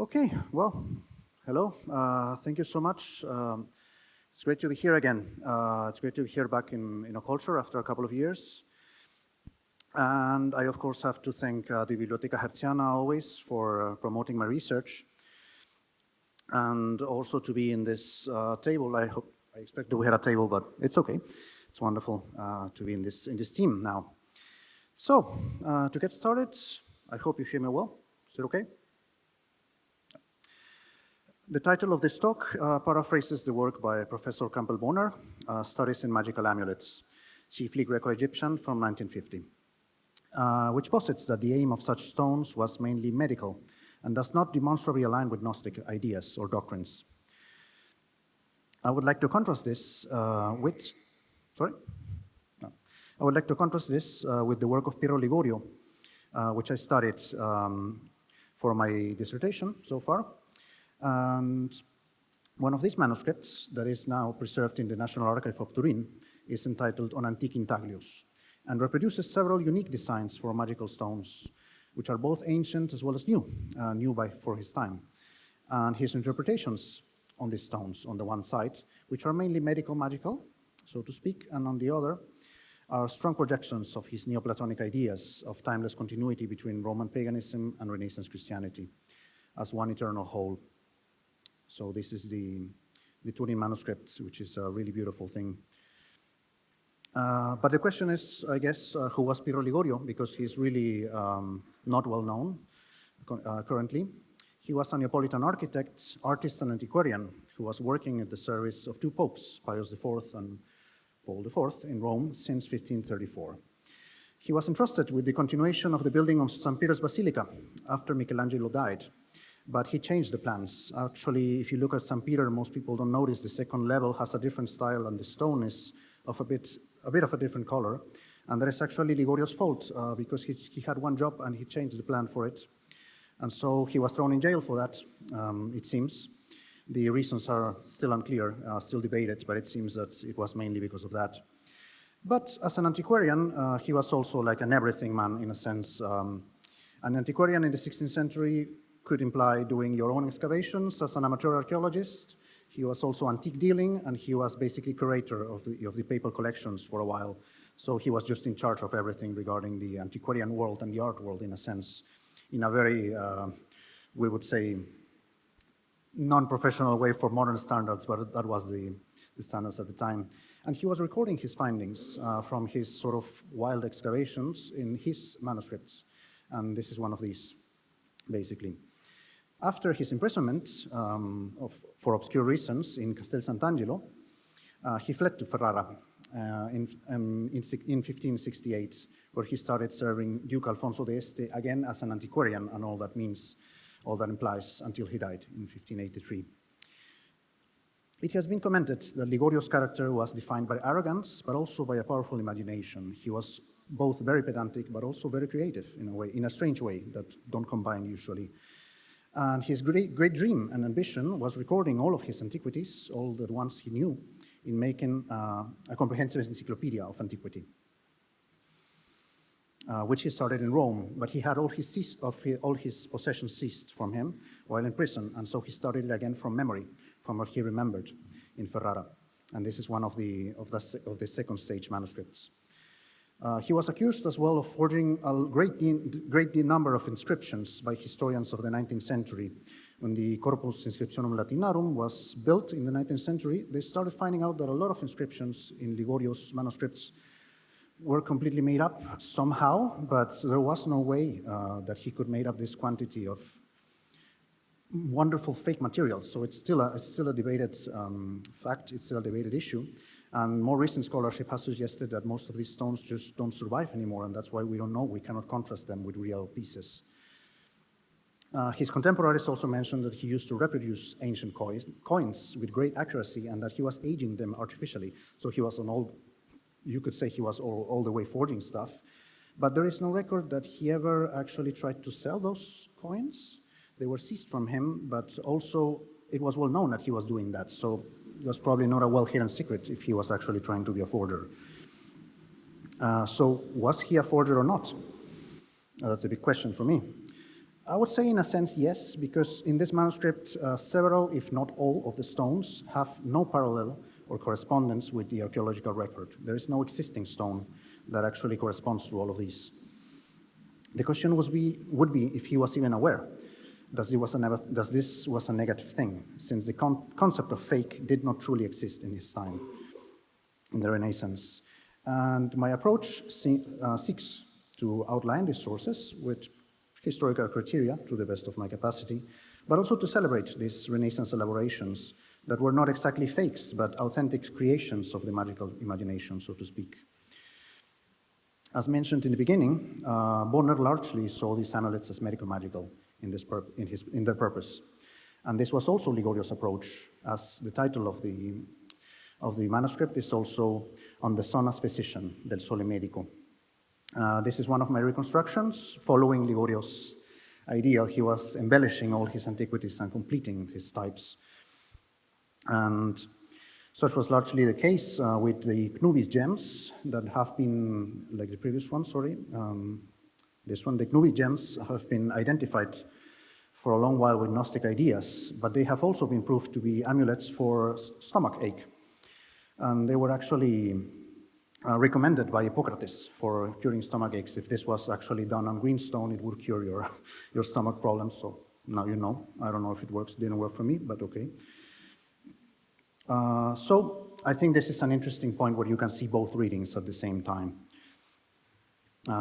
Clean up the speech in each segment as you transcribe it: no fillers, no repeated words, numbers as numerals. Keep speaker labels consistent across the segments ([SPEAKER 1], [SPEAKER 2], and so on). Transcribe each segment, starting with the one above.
[SPEAKER 1] Okay, well, hello. Thank you so much. It's great to be here again. It's great to be here back in Occulture after a couple of years. And I, of course, have to thank the Biblioteca Hertziana always for promoting my research. And also to be in this table. I expect that we had a table, but it's okay. It's wonderful to be in this team now. So, to get started, I hope you hear me well. Is it okay? The title of this talk paraphrases the work by Professor Campbell Bonner, Studies in Magical Amulets, chiefly Greco-Egyptian from 1950, which posits that the aim of such stones was mainly medical and does not demonstrably align with Gnostic ideas or doctrines. I would like to contrast this with the work of Pirro Ligorio, which I studied for my dissertation so far. And one of these manuscripts that is now preserved in the National Archive of Turin is entitled On Antichi Intagli and reproduces several unique designs for magical stones, which are both ancient as well as new for his time. And his interpretations on these stones, on the one side, which are mainly medical-magical, so to speak, and on the other, are strong projections of his Neoplatonic ideas of timeless continuity between Roman paganism and Renaissance Christianity as one eternal whole. So this is the Turin manuscript, which is a really beautiful thing. But the question is, I guess, who was Pirro Ligorio? Because he's really not well known currently. He was a Neapolitan architect, artist, and antiquarian who was working at the service of two popes, Pius IV and Paul IV, in Rome since 1534. He was entrusted with the continuation of the building of St. Peter's Basilica after Michelangelo died. But he changed the plans. Actually, if you look at St. Peter, most people don't notice the second level has a different style and the stone is of a bit of a different color. And that is actually Ligorio's fault because he had one job and he changed the plan for it. And so he was thrown in jail for that, it seems. The reasons are still unclear, still debated, but it seems that it was mainly because of that. But as an antiquarian, he was also like an everything man in a sense. An antiquarian in the 16th century could imply doing your own excavations as an amateur archaeologist. He was also antique dealing, and he was basically curator of the papal collections for a while. So he was just in charge of everything regarding the antiquarian world and the art world, in a sense, in a very, we would say, non-professional way for modern standards, but that was the standards at the time. And he was recording his findings from his sort of wild excavations in his manuscripts. And this is one of these, basically. After his imprisonment for obscure reasons in Castel Sant'Angelo, he fled to Ferrara in 1568, where he started serving Duke Alfonso d'Este again as an antiquarian and all that implies, until he died in 1583. It has been commented that Ligorio's character was defined by arrogance, but also by a powerful imagination. He was both very pedantic, but also very creative in a strange way that don't combine usually. And his great dream and ambition was recording all of his antiquities, all the ones he knew, in making a comprehensive encyclopedia of antiquity, which he started in Rome. But he had all his possessions seized from him while in prison, and so he started it again from memory, from what he remembered in Ferrara. And this is one of the second stage manuscripts. He was accused as well of forging a great number of inscriptions by historians of the 19th century. When the Corpus Inscriptionum Latinarum was built in the 19th century, they started finding out that a lot of inscriptions in Ligorio's manuscripts were completely made up somehow, but there was no way that he could make up this quantity of wonderful fake material. So it's still a debated fact, it's still a debated issue. And more recent scholarship has suggested that most of these stones just don't survive anymore, and that's why we don't know, we cannot contrast them with real pieces. His contemporaries also mentioned that he used to reproduce ancient coins with great accuracy and that he was aging them artificially. So he was you could say he was all the way forging stuff, but there is no record that he ever actually tried to sell those coins. They were seized from him, but also it was well known that he was doing that. So it was probably not a well-hidden secret if he was actually trying to be a forger. So was he a forger or not? That's a big question for me. I would say in a sense yes, because in this manuscript, several, if not all, of the stones have no parallel or correspondence with the archaeological record. There is no existing stone that actually corresponds to all of these. The question would be if he was even aware that this was a negative thing, since the concept of fake did not truly exist in his time, in the Renaissance. And my approach seeks to outline these sources with historical criteria to the best of my capacity, but also to celebrate these Renaissance elaborations that were not exactly fakes, but authentic creations of the magical imagination, so to speak. As mentioned in the beginning, Bonner largely saw these amulets as medico-magical in their purpose. And this was also Ligorio's approach, as the title of the manuscript is also On the Sun as Physician, del Sole Medico. This is one of my reconstructions, following Ligorio's ideal. He was embellishing all his antiquities and completing his types. And such was largely the case with the Knubis gems that have been, like the previous one, sorry, this one, the Knubis gems have been identified for a long while with Gnostic ideas, but they have also been proved to be amulets for stomach ache. And they were actually recommended by Hippocrates for curing stomach aches. If this was actually done on green stone, it would cure your stomach problems. So now you know. I don't know if it works. It didn't work for me, but okay. So I think this is an interesting point where you can see both readings at the same time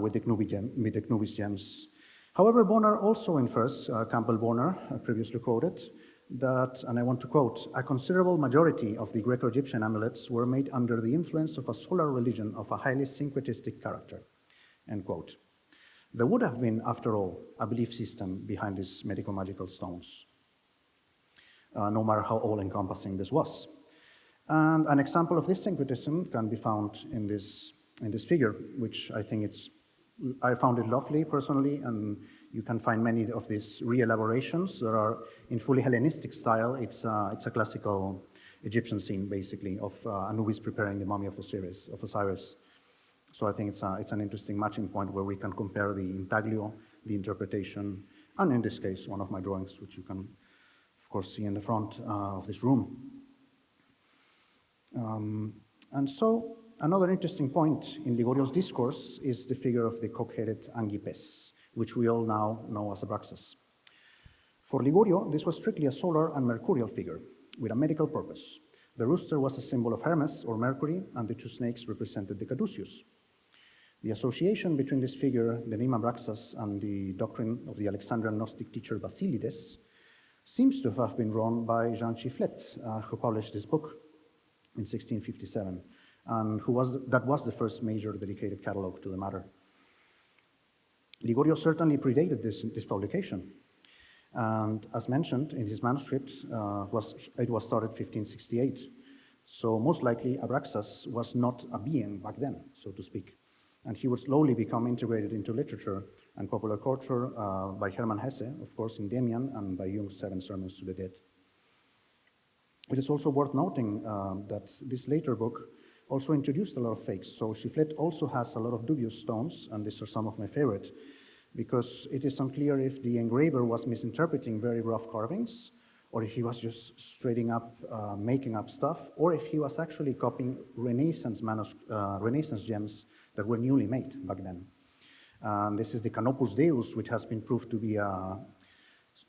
[SPEAKER 1] with the Knubis gems. However, Bonner also infers, Campbell Bonner, previously quoted, that, and I want to quote, a considerable majority of the Greco-Egyptian amulets were made under the influence of a solar religion of a highly syncretistic character, end quote. There would have been, after all, a belief system behind these medico-magical stones, no matter how all-encompassing this was. And an example of this syncretism can be found in this figure, which I found it lovely personally, and you can find many of these re-elaborations that are in fully Hellenistic style. It's a classical Egyptian scene, basically, of Anubis preparing the mummy of Osiris. So I think it's an interesting matching point where we can compare the intaglio, the interpretation, and in this case, one of my drawings, which you can, of course, see in the front of this room. And so another interesting point in Ligorio's discourse is the figure of the cock-headed Angypes, which we all now know as Abraxas. For Ligorio, this was strictly a solar and mercurial figure with a medical purpose. The rooster was a symbol of Hermes or Mercury, and the two snakes represented the caduceus. The association between this figure, the name Abraxas, and the doctrine of the Alexandrian Gnostic teacher Basilides seems to have been drawn by Jean Chifflet, who published this book in 1657, and that was the first major dedicated catalog to the matter. Ligorio certainly predated this publication, and as mentioned in his manuscript, it was started 1568. So most likely Abraxas was not a being back then, so to speak, and he would slowly become integrated into literature and popular culture by Hermann Hesse, of course, in Demian, and by Jung's 7 Sermons to the Dead. It is also worth noting that this later book also introduced a lot of fakes. So Chifflet also has a lot of dubious stones, and these are some of my favorite, because it is unclear if the engraver was misinterpreting very rough carvings, or if he was just straighting up, making up stuff, or if he was actually copying Renaissance gems that were newly made back then. This is the Canopus Deus, which has been proved to be a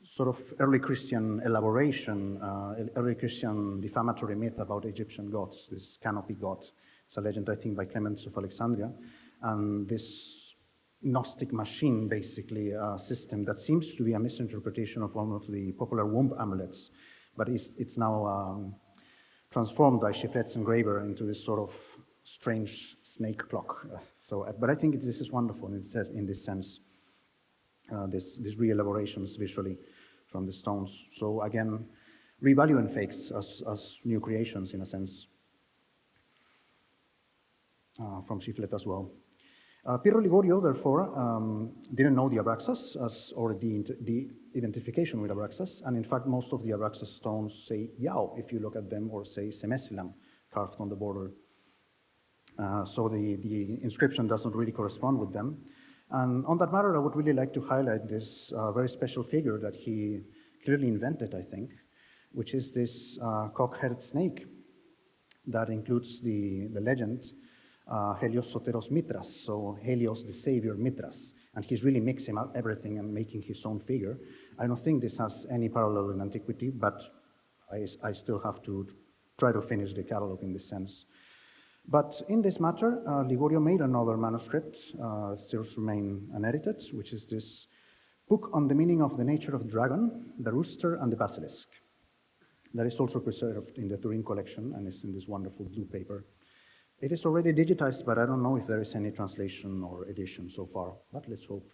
[SPEAKER 1] sort of early Christian elaboration, early Christian defamatory myth about Egyptian gods, this canopy god. It's a legend, I think, by Clement of Alexandria. And this Gnostic machine, basically, a system that seems to be a misinterpretation of one of the popular womb amulets, but it's now transformed by Chifflet's engraver into this sort of strange snake clock. But I think this is wonderful in this sense. These re-elaborations visually from the stones. So again, revaluing fakes as new creations in a sense from Chifflet as well. Pirro Ligorio, therefore, didn't know the Abraxas or the identification with Abraxas, and in fact, most of the Abraxas stones say Yao if you look at them, or say Semesilam carved on the border. So the inscription does not really correspond with them. And on that matter, I would really like to highlight this very special figure that he clearly invented, I think, which is this cock-headed snake that includes the legend Helios Soteros Mitras, so Helios the savior Mitras, and he's really mixing up everything and making his own figure. I don't think this has any parallel in antiquity, but I still have to try to finish the catalog in this sense. But in this matter, Ligorio made another manuscript, still remain unedited, which is this book on the meaning of the nature of the dragon, the rooster, and the basilisk. That is also preserved in the Turin collection and is in this wonderful blue paper. It is already digitized, but I don't know if there is any translation or edition so far, but let's hope.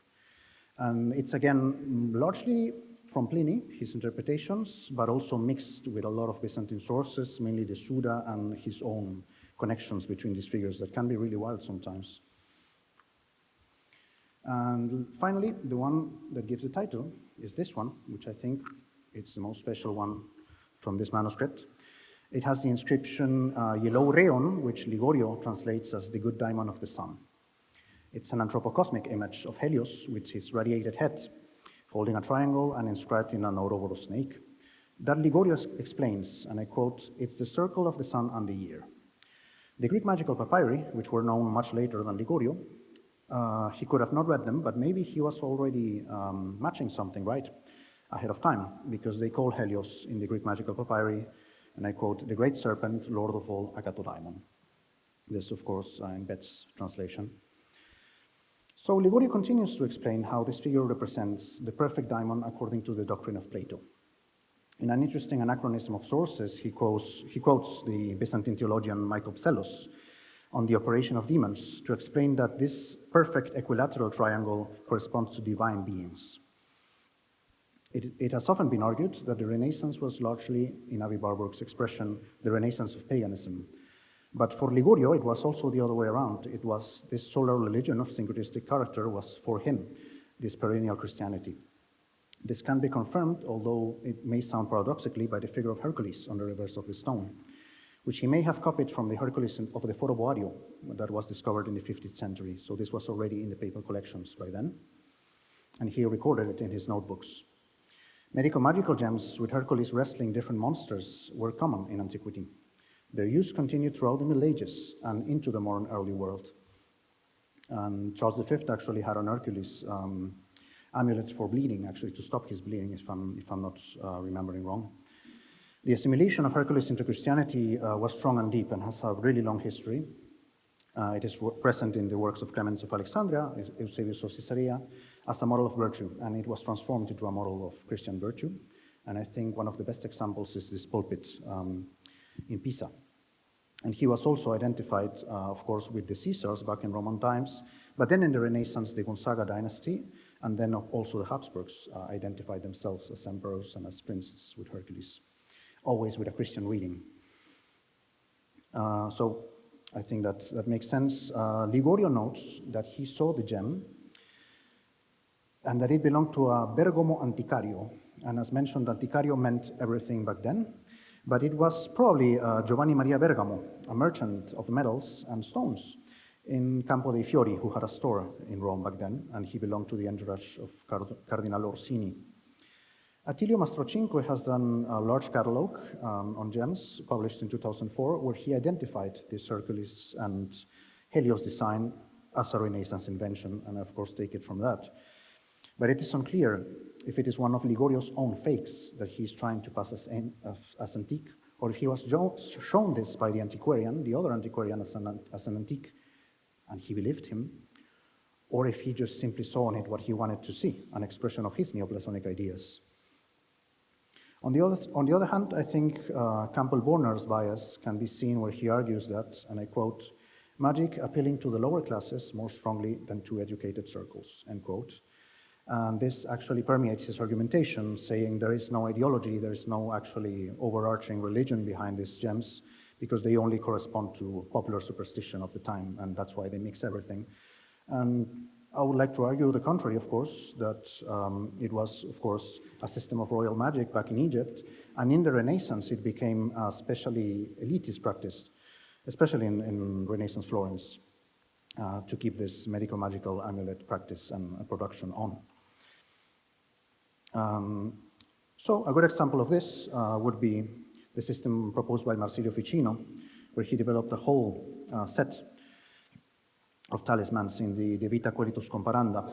[SPEAKER 1] And it's again largely from Pliny, his interpretations, but also mixed with a lot of Byzantine sources, mainly the Suda and his own connections between these figures that can be really wild sometimes. And finally, the one that gives the title is this one, which I think it's the most special one from this manuscript. It has the inscription Yellow Reon, which Ligorio translates as the good Daimon of the sun. It's an anthropocosmic image of Helios with his radiated head, holding a triangle and inscribed in an Ouroboros snake. That Ligorio explains, and I quote, "It's the circle of the sun and the year." The Greek magical papyri, which were known much later than Ligorio, he could have not read them, but maybe he was already matching something right ahead of time, because they call Helios in the Greek magical papyri, and I quote, "the great serpent, lord of all, Daimon." This, of course, in Bet's translation. So Ligorio continues to explain how this figure represents the perfect daimon according to the doctrine of Plato. In an interesting anachronism of sources, he quotes the Byzantine theologian Michael Psellos on the operation of demons to explain that this perfect equilateral triangle corresponds to divine beings. It has often been argued that the Renaissance was largely, in Avi Warburg's expression, the Renaissance of paganism. But for Ligorio, it was also the other way around. It was this solar religion of syncretistic character was for him, this perennial Christianity. This can be confirmed, although it may sound paradoxically, by the figure of Hercules on the reverse of the stone, which he may have copied from the Hercules of the Foro Boario that was discovered in the 15th century. So this was already in the paper collections by then, and he recorded it in his notebooks. Medico-magical gems with Hercules wrestling different monsters were common in antiquity. Their use continued throughout the Middle Ages and into the modern early world. And Charles V actually had an Hercules amulet for bleeding, actually to stop his bleeding, if I'm not remembering wrong. The assimilation of Hercules into Christianity was strong and deep and has a really long history. It is present in the works of Clemens of Alexandria, Eusebius of Caesarea, as a model of virtue, and it was transformed into a model of Christian virtue. And I think one of the best examples is this pulpit in Pisa. And he was also identified, of course, with the Caesars back in Roman times, but then in the Renaissance, the Gonzaga dynasty, and then also the Habsburgs identified themselves as emperors and as princes with Hercules, always with a Christian reading. So I think that makes sense. Ligorio notes that he saw the gem and that it belonged to a Bergamo antiquario. And as mentioned, antiquario meant everything back then, but it was probably Giovanni Maria Bergamo, a merchant of metals and stones in Campo dei Fiori, who had a store in Rome back then, and he belonged to the entourage of Cardinal Orsini. Attilio Mastrocinque has done a large catalog on gems, published in 2004, where he identified this Hercules and Helios design as a Renaissance invention, and of course take it from that. But it is unclear if it is one of Ligorio's own fakes that he's trying to pass as antique, or if he was shown this by the antiquarian, the other antiquarian, as an antique, and he believed him, or if he just simply saw on it what he wanted to see, an expression of his Neoplatonic ideas. On the other hand, I think Campbell Bonner's bias can be seen where he argues that, and I quote, "magic appealing to the lower classes more strongly than to educated circles," end quote. And this actually permeates his argumentation, saying there is no ideology, there is no actually overarching religion behind these gems, because they only correspond to popular superstition of the time, and that's why they mix everything. And I would like to argue the contrary, of course, that it was, of course, a system of royal magic back in Egypt, and in the Renaissance it became especially elitist practice, especially in Renaissance Florence. to keep this medical magical amulet practice and production on. So a good example of this would be the system proposed by Marsilio Ficino, where he developed a whole set of talismans in the De Vita Qualitus Comparanda.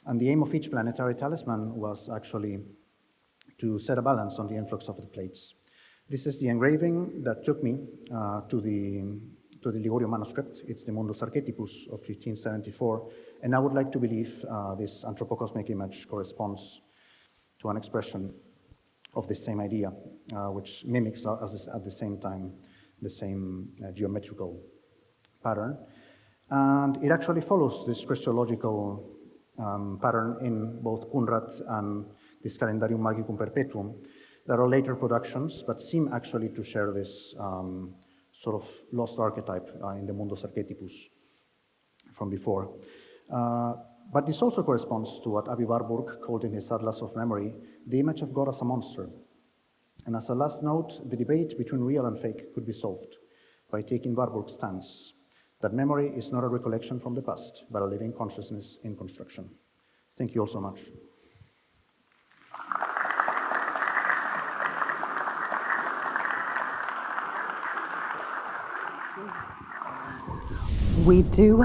[SPEAKER 1] And the aim of each planetary talisman was actually to set a balance on the influx of the plates. This is the engraving that took me to the Ligorio manuscript. It's the Mundus Archetypus of 1574. And I would like to believe this anthropocosmic image corresponds to an expression of the same idea, which mimics at the same time the same geometrical pattern. And it actually follows this Christological pattern in both Kunrad and this Calendarium Magicum Perpetuum. There are later productions, but seem actually to share this sort of lost archetype in the Mundus Archetypus from before. But this also corresponds to what Aby Warburg called in his Atlas of Memory, the image of God as a monster. And as a last note, the debate between real and fake could be solved by taking Warburg's stance that memory is not a recollection from the past, but a living consciousness in construction. Thank you all so much.
[SPEAKER 2] We do